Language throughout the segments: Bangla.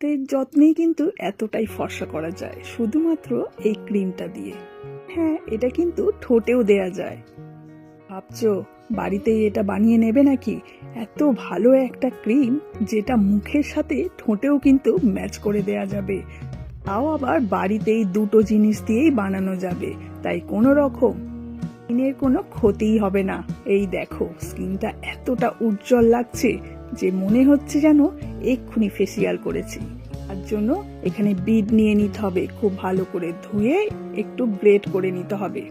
হাতের যত্নেই কিন্তু এতটাই ফর্সা করা যায় শুধুমাত্র এই ক্রিমটা দিয়ে। হ্যাঁ, এটা কিন্তু ঠোঁটেও দেয়া যায়। ভাবছো বাড়িতেই এটা বানিয়ে নেবে নাকি? এত ভালো একটা ক্রিম যেটা মুখের সাথে ঠোঁটেও কিন্তু ম্যাচ করে দেয়া যাবে, তাও আবার বাড়িতেই দুটো জিনিস দিয়েই বানানো যাবে, তাই কোনো রকম স্কিনের কোনো ক্ষতিই হবে না। এই দেখো স্কিনটা এতটা উজ্জ্বল লাগছে যে মনে হচ্ছে যেন এক্ষুনি ফেসিয়াল করেছি। তার জন্য এখানে বিট নিয়ে নিতে হবে, খুব ভালো করে ধুয়ে একটু ব্লেড করে নিতে হবে।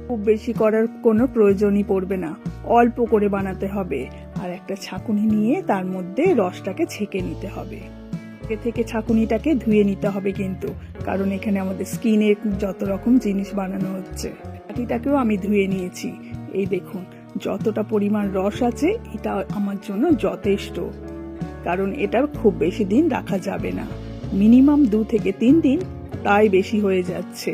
খুব বেশি করার কোনো প্রয়োজনই পড়বে না, অল্প করে বানাতে হবে। আর একটা ছাঁকুনি নিয়ে তার মধ্যে রসটাকে ছেঁকে নিতে হবে। আগে থেকে ছাঁকুনিটাকে ধুয়ে নিতে হবে কিন্তু, কারণ এখানে আমাদের স্কিনের যত রকম জিনিস বানানো হচ্ছে। বাটিটাকেও আমি ধুয়ে নিয়েছি। এই দেখুন যতটা পরিমাণ রস আছে এটা আমার জন্য যথেষ্ট, কারণ এটা খুব বেশি দিন রাখা যাবে না, মিনিমাম 2 থেকে 3 দিন, তাই বেশি হয়ে যাচ্ছে।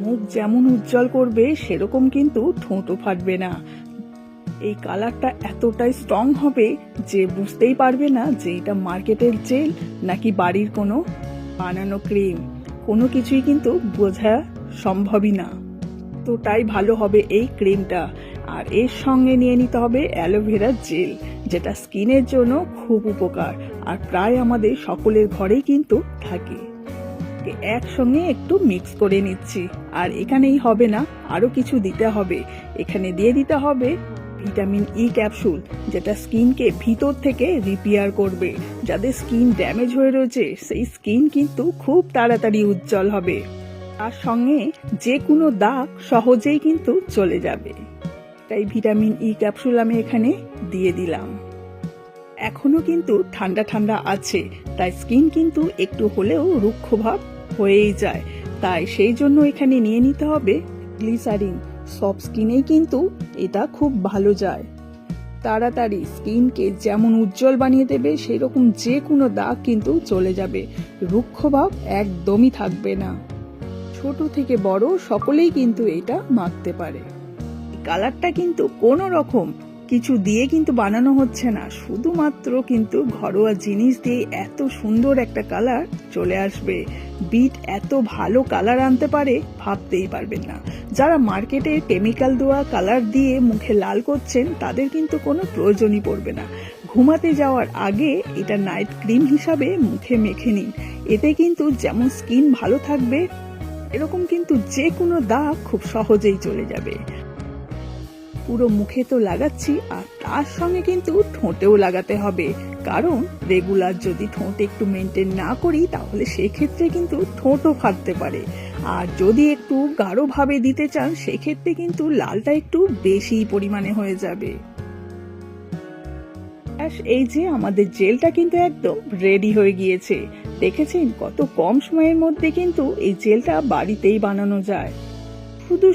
মুখ যেমন উজ্জ্বল করবে সেরকম কিন্তু ঠোঁটও ফাটবে না। এই কালারটা এতটাই স্ট্রং হবে যে বুঝতেই পারবে না যে এটা মার্কেটের জেল নাকি বাড়ির কোনো বানানো ক্রিম, কোনো কিছুই কিন্তু বোঝা সম্ভবই না। তোটাই ভালো হবে এই ক্রিমটা। আর এর সঙ্গে নিয়ে নিতে হবে অ্যালোভেরা জেল, যেটা স্কিনের জন্য খুব উপকার আর প্রায় আমাদের সকলের ঘরেই কিন্তু থাকে। একসঙ্গে একটু মিক্স করে নিচ্ছি। আর এখানেই হবে না, আরো কিছু দিতে হবে। এখানে দিয়ে দিতে হবে ভিটামিন ই ক্যাপসুল, যেটা স্কিনকে ভিতর থেকে রিপেয়ার করবে। যাদের স্কিন ড্যামেজ হয়ে রয়েছে সেই স্কিন কিন্তু খুব তাড়াতাড়ি উজ্জ্বল হবে। তার সঙ্গে যে কোনো দাগ সহজেই কিন্তু চলে যাবে। তাই ভিটামিন ই ক্যাপসুল আমি এখানে দিয়ে দিলাম। এখনো কিন্তু ঠান্ডা ঠান্ডা আছে, তাই স্কিন কিন্তু একটু হলেও রুক্ষ ভাব হয়েই যায়। তাই সেই জন্য এখানে নিয়ে নিতে হবে গ্লিসারিন। সব স্কিনেই কিন্তু এটা খুব ভালো যায়, তাড়াতাড়ি স্কিনকে যেমন উজ্জ্বল বানিয়ে দেবে সেই রকম যে কোনো দাগ কিন্তু চলে যাবে, রুক্ষ ভাব একদমই থাকবে না। ছোট থেকে বড় সকলেই কিন্তু এটা মাখতে পারে। কালারটা কিন্তু কোনো রকম কিছু দিয়ে কিন্তু বানানো হচ্ছে না, শুধুমাত্র কিন্তু ঘরোয়া জিনিস দিয়ে এত সুন্দর একটা কালার চলে আসবে। বিট এত ভালো কালার আনতে পারে ভাবতেই পারবেন না। যারা মার্কেটে কেমিক্যাল দেওয়া কালার দিয়ে মুখে লাল করছেন তাদের কিন্তু কোনো প্রয়োজনই পড়বে না। ঘুমাতে যাওয়ার আগে এটা নাইট ক্রিম হিসাবে মুখে মেখে নিন। এতে কিন্তু যেমন স্কিন ভালো থাকবে, এরকম কিন্তু যে কোনো দাগ খুব সহজেই চলে যাবে। পুরো মুখে তো লাগাচ্ছি, আর তার সঙ্গে কিন্তু ঠোঁটেও লাগাতে হবে, কারণ রেগুলার যদি ঠোঁট একটু মেনটেন না করি তাহলে সেক্ষেত্রে কিন্তু ঠোঁটও ফাটতে পারে। আর যদি একটু গাঢ়ভাবে দিতে চান সেক্ষেত্রে কিন্তু লালটা একটু বেশি পরিমাণে হয়ে যাবে। এই যে আমাদের জেলটা কিন্তু একদম রেডি হয়ে গিয়েছে। দেখেছেন কত কম সময়ের মধ্যে কিন্তু এই জেলটা বাড়িতেই বানানো যায়।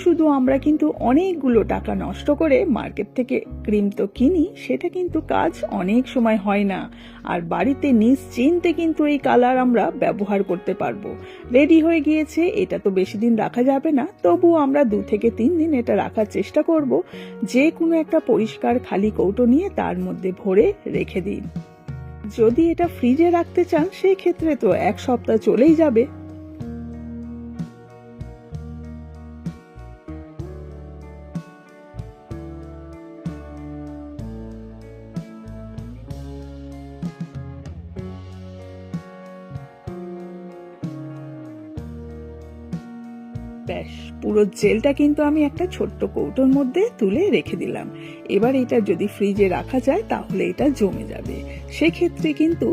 শুধু আমরা কিন্তু অনেকগুলো টাকা নষ্ট করে মার্কেট থেকে ক্রিম তো কিনি, সেটা কিন্তু কাজ অনেক সময় হয় না। আর বাড়িতে নিশ্চিন্তে কিন্তু এই কালার আমরা ব্যবহার করতে পারবো। রেডি হয়ে গিয়েছে, এটা তো বেশি দিন রাখা যাবে না, তবুও আমরা 2 থেকে 3 দিন এটা রাখার চেষ্টা করব। যে কোনো একটা পরিষ্কার খালি কৌটো নিয়ে তার মধ্যে ভরে রেখে দিন। যদি এটা ফ্রিজে রাখতে চান সেই ক্ষেত্রে তো 1 সপ্তাহ চলেই যাবে। ব্যাস পুরো জেলটা কিন্তু আমি একটা ছোট্ট কৌটোর মধ্যে তুলে রেখে দিলাম। এবার এটা যদি ফ্রিজে রাখা যায় তাহলে এটা জমে যাবে, সেক্ষেত্রে কিন্তু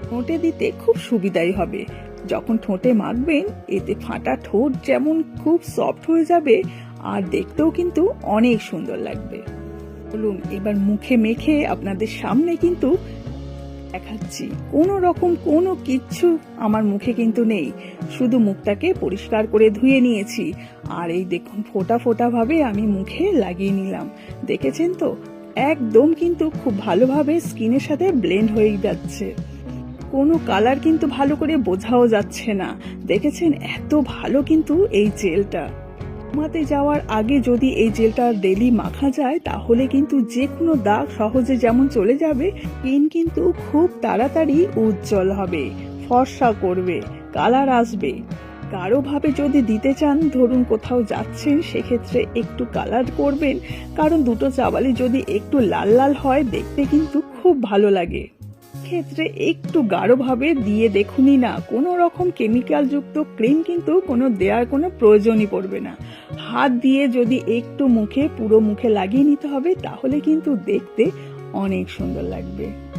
ঠোঁটে দিতে খুব সুবিধাই হবে। যখন ঠোঁটে মাখবেন এতে ফাটা ঠোঁট যেমন খুব সফট হয়ে যাবে, আর দেখতেও কিন্তু অনেক সুন্দর লাগবে। বলুন এবার মুখে মেখে আপনাদের সামনে কিন্তু দেখাচ্ছি। কোনো রকম কোনো কিচ্ছু আমার মুখে কিন্তু নেই, শুধু মুখটাকে পরিষ্কার করে ধুয়ে নিয়েছি। আর এই দেখুন ফোঁটা ফোঁটা ভাবে আমি মুখে লাগিয়ে নিলাম। দেখেছেন তো একদম কিন্তু খুব ভালোভাবে স্কিনের সাথে ব্লেন্ড হয়ে যাচ্ছে। কোনো কালার কিন্তু ভালো করে বোঝাও যাচ্ছে না। দেখেছেন এত ভালো কিন্তু এই জেলটা। ঘুমাতে যাওয়ার আগে যদি এই জেলটা ডেলি মাখা যায় তাহলে কিন্তু যে কোনো দাগ সহজে যেমন চলে যাবে, স্কিন কিন্তু খুব তাড়াতাড়ি উজ্জ্বল হবে, ফর্সা করবে, কালার আসবে। গাঢ় ভাবে যদি দিতে চান, ধরুন কোথাও যাচ্ছেন, সেক্ষেত্রে একটু কালার করবেন, কারণ দুটো চাওয়ালি যদি একটু লাল লাল হয় দেখতে কিন্তু খুব ভালো লাগে। ক্ষেত্রে একটু গাঢ়ভাবে দিয়ে দেখুনই না, কোনো রকম কেমিক্যাল যুক্ত ক্রিম কিন্তু দেওয়ার কোনো প্রয়োজনই পড়বে না। হাত দিয়ে যদি একটু পুরো মুখে লাগিয়ে নিতে হবে, তাহলে কিন্তু দেখতে অনেক সুন্দর লাগবে।